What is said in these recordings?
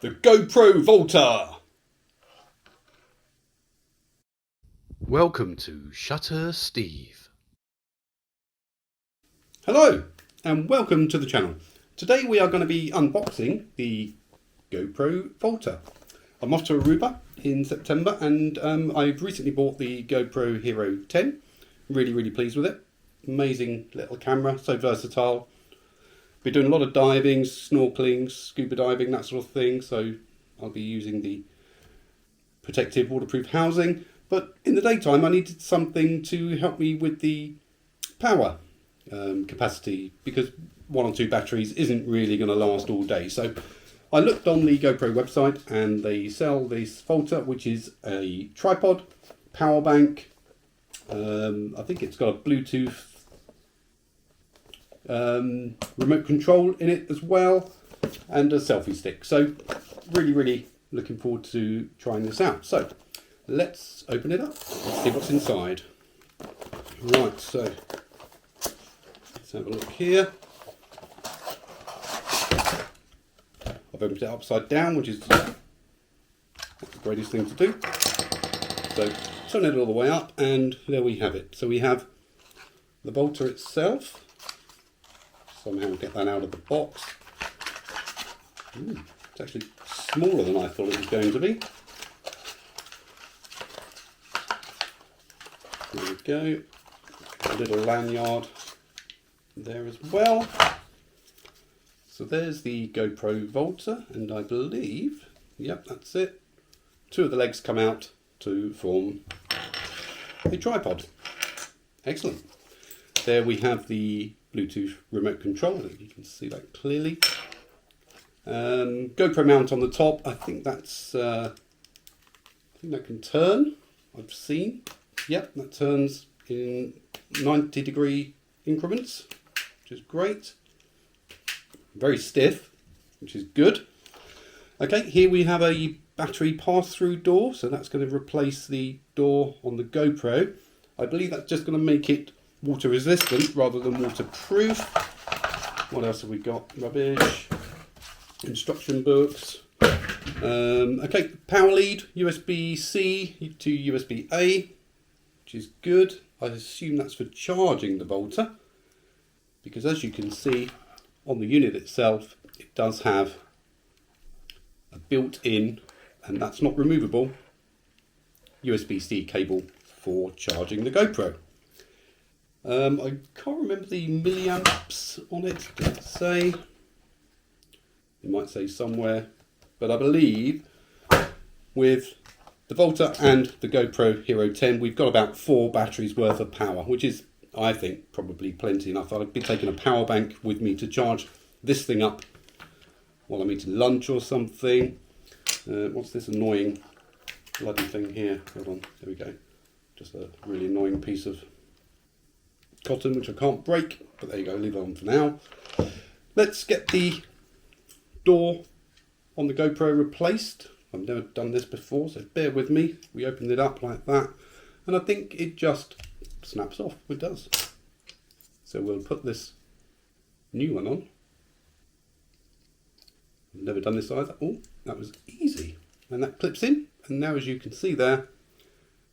the GOPRO VOLTA. Welcome to Shutter Steve. Hello and welcome to the channel. Today we are going to be unboxing the GOPRO VOLTA. I'm off to Aruba in September and I've recently bought the GoPro Hero 10. Really pleased with it. Amazing little camera, so versatile. Been doing a lot of diving, snorkeling, scuba diving, that sort of thing, so I'll be using the protective waterproof housing. But in the daytime I needed something to help me with the power capacity, because 1 or 2 batteries isn't really going to last all day. So I looked on the GoPro website and they sell this VOLTA, which is a tripod, power bank. I think it's got a Bluetooth remote control in it as well, and a selfie stick. So really looking forward to trying this out. So let's open it up, let's see what's inside. Right, so let's have a look here. I've opened it upside down, which is the greatest thing to do. So turn it all the way up and there we have it. So we have the VOLTA itself. Somehow get that out of the box. It's actually smaller than I thought it was going to be. There we go. A little lanyard there as well. So there's the GoPro VOLTA, and I believe, yep, that's it. 2 of the legs come out to form a tripod. Excellent. There we have the Bluetooth remote control. You can see that clearly. GoPro mount on the top. I think that's. I think that can turn. I've seen. Yep, that turns in 90-degree increments, which is great. Very stiff, which is good. Okay, here we have a battery pass-through door, so that's going to replace the door on the GoPro. I believe that's just going to make it water resistant rather than waterproof. What else have we got? Rubbish. Instruction books. Okay, power lead, USB-C to USB-A, which is good. I assume that's for charging the VOLTA, because as you can see on the unit itself, it does have a built-in, and that's not removable, USB-C cable for charging the GoPro. I can't remember the milliamps on it, let's say. It might say somewhere, but I believe with the VOLTA and the GoPro Hero 10, we've got about 4 batteries worth of power, which is, I think, probably plenty enough. I'd be taking a power bank with me to charge this thing up while I'm eating lunch or something. What's this annoying bloody thing here? Hold on, there we go. Just a really annoying piece of cotton which I can't break, but there you go, leave it on for now. Let's get the door on the GoPro replaced. I've never done this before, so bear with me. We opened it up like that, and I think it just snaps off. It does. So we'll put this new one on. I've never done this either. Oh, that was easy. And that clips in, and now as you can see there,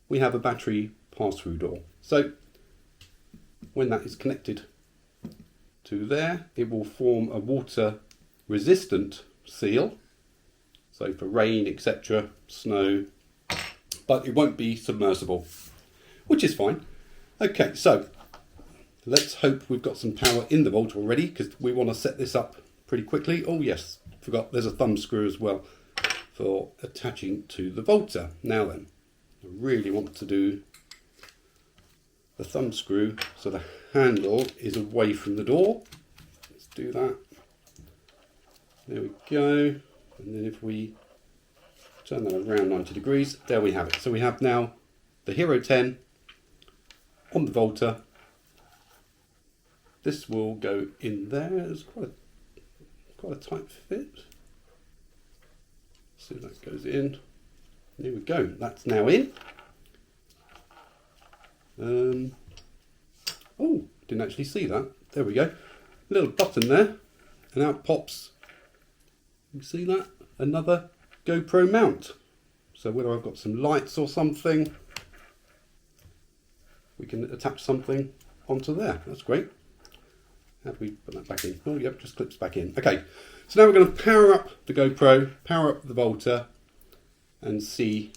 we have a battery pass-through door. So when that is connected to there, it will form a water resistant seal, so for rain, etc., snow, but it won't be submersible, which is fine. Okay, so let's hope we've got some power in the VOLTA already, because we want to set this up pretty quickly. Oh yes, forgot there's a thumb screw as well for attaching to the VOLTA. Now then, I really want to do the thumb screw so the handle is away from the door. Let's do that. There we go. And then if we turn that around 90 degrees, there we have it. So we have now the Hero 10 on the VOLTA. This will go in there. It's quite a tight fit. See if that goes in. There we go. That's now in. Oh, didn't actually see that. There we go. Little button there, and out pops. You see that? another GoPro mount. So whether I've got some lights or something, we can attach something onto there. That's great. How do we put that back in? Oh, yep, just clips back in. Okay, so now we're going to power up the GoPro, power up the Volta, and see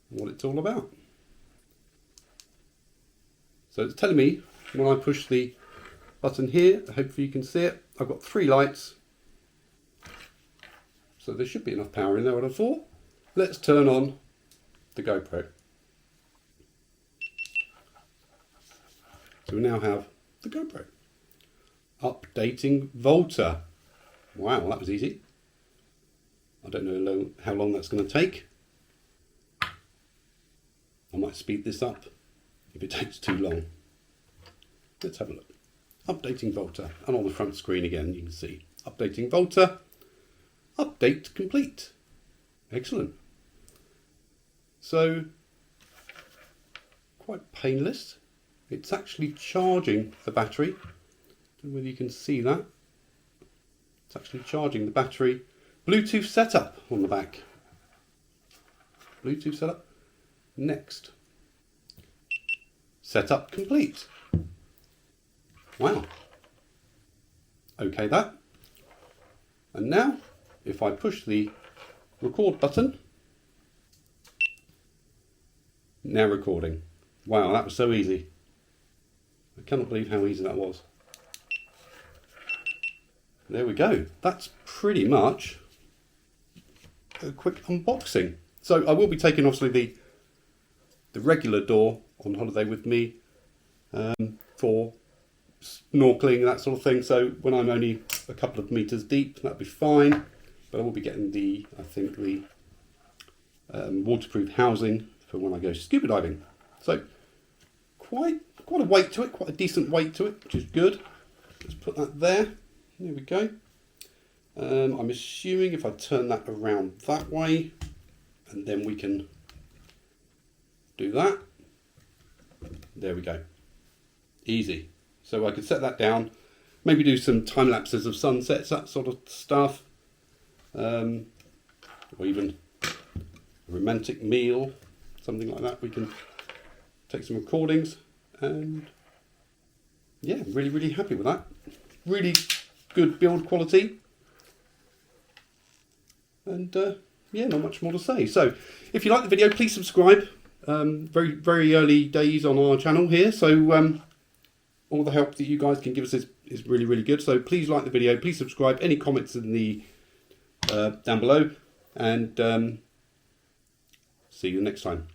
what it's all about. So it's telling me when I push the button here, hopefully you can see it, I've got 3 lights. So there should be enough power in there, I would have thought. Let's turn on the GoPro. So we now have the GoPro. Updating Volta. Wow, that was easy. I don't know how long that's going to take. I might speed this up if it takes too long. Let's have a look. Updating Volta. And on the front screen again, you can see updating Volta. Update complete. Excellent. So, quite painless. It's actually charging the battery. I don't know whether you can see that. It's actually charging the battery. Bluetooth setup on the back. Bluetooth setup. Next. Setup complete. Wow. Okay that. And now, if I push the record button, now recording. Wow, that was so easy. I cannot believe how easy that was. There we go. That's pretty much a quick unboxing. So I will be taking obviously the regular door on holiday with me for snorkeling, that sort of thing. So when I'm only a couple of meters deep, that'll be fine. But I will be getting the waterproof housing for when I go scuba diving. So quite a weight to it, quite a decent weight to it, which is good. Let's put that there. There we go. I'm assuming if I turn that around that way, and then we can do that. There we go. Easy. So I could set that down, maybe do some time lapses of sunsets, that sort of stuff, or even a romantic meal, something like that. We can take some recordings, and yeah, really happy with that. Really good build quality, and yeah, not much more to say. So if you like the video, please subscribe. Very early days on our channel here, so all the help that you guys can give us is really good. So please like the video, please subscribe. Any comments in the down below, and see you next time.